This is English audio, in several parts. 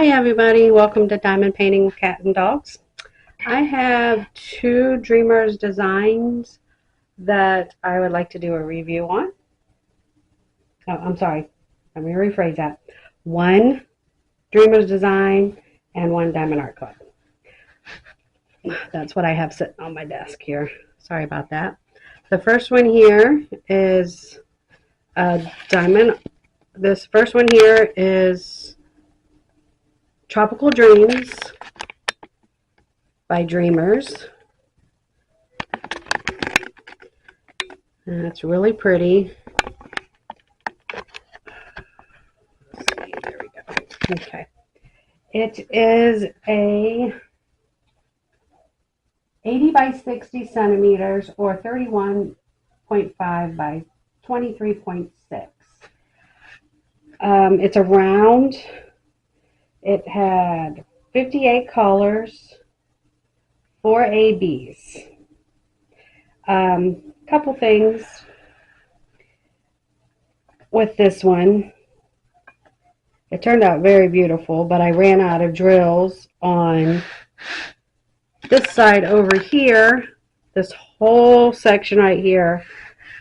Hi everybody, welcome to Diamond Painting with Cat and Dogs. I have two Dreamers designs that I would like to do a review on. Oh, I'm sorry, let me rephrase that. One Dreamers design and one Diamond Art Club. That's what I have sitting on my desk here. Sorry about that. The first one here is a diamond. This first one here is Tropical Dreams by Dreamers. And it's really pretty. Let's see, there we go. Okay. It is a 80 by 60 centimeters or 31.5 by 23.6. It's a round. It had 58 colors, 4 ABs. Couple things with this one. It turned out very beautiful, but I ran out of drills on this side over here. This whole section right here,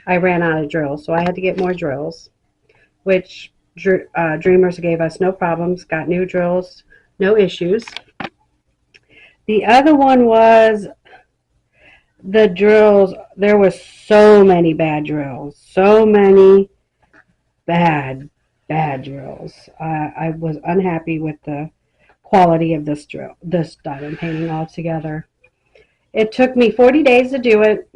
I ran out of drills, so I had to get more drills, which Dreamers gave us no problems, got new drills, no issues. The other one was the drills. There was so many bad drills, so many bad drills. I was unhappy with the quality of this diamond painting altogether. It took me 40 days to do it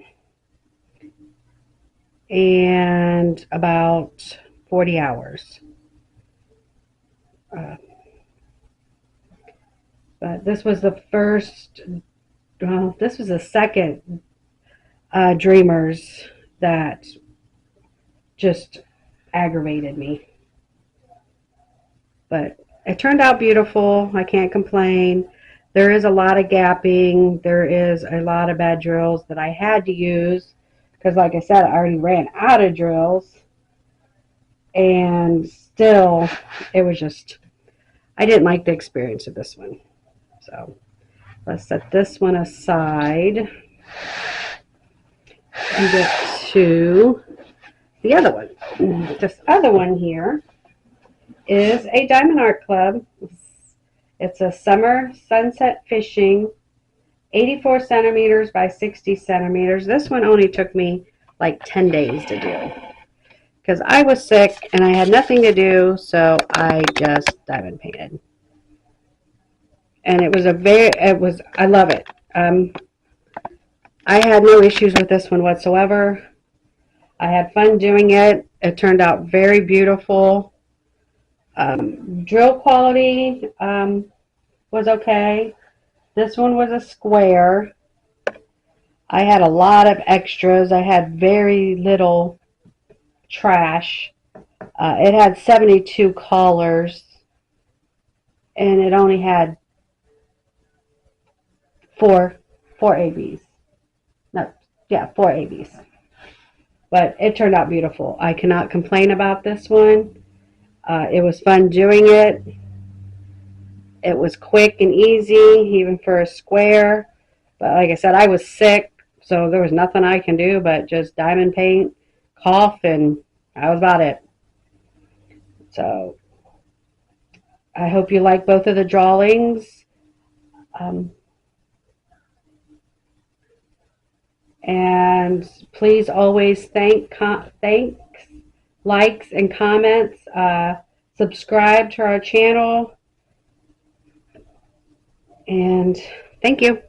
and about 40 hours. But this was the first, well, this was the second Dreamers that just aggravated me. But it turned out beautiful. I can't complain. There is a lot of gapping. There is a lot of bad drills that I had to use because, like I said, I already ran out of drills. And still, it was just, I didn't like the experience of this one. So let's set this one aside and get to the other one. This other one here is a Diamond Art Club. It's a summer sunset fishing, 84 centimeters by 60 centimeters. This one only took me like 10 days to do because I was sick and I had nothing to do, so I just diamond painted. And it was I love it. I had no issues with this one whatsoever. I had fun doing it. It turned out very beautiful. Drill quality was okay. This one was a square. I had a lot of extras. I had very little trash. It had 72 collars, and it only had four ABs. No, yeah, 4 ABs. But it turned out beautiful. I cannot complain about this one. It was fun doing it. It was quick and easy, even for a square. But like I said, I was sick, so there was nothing I can do but just diamond paint, cough, and that was about it. So I hope you like both of the drawings. And please always thanks, likes, and comments. Subscribe to our channel. And thank you.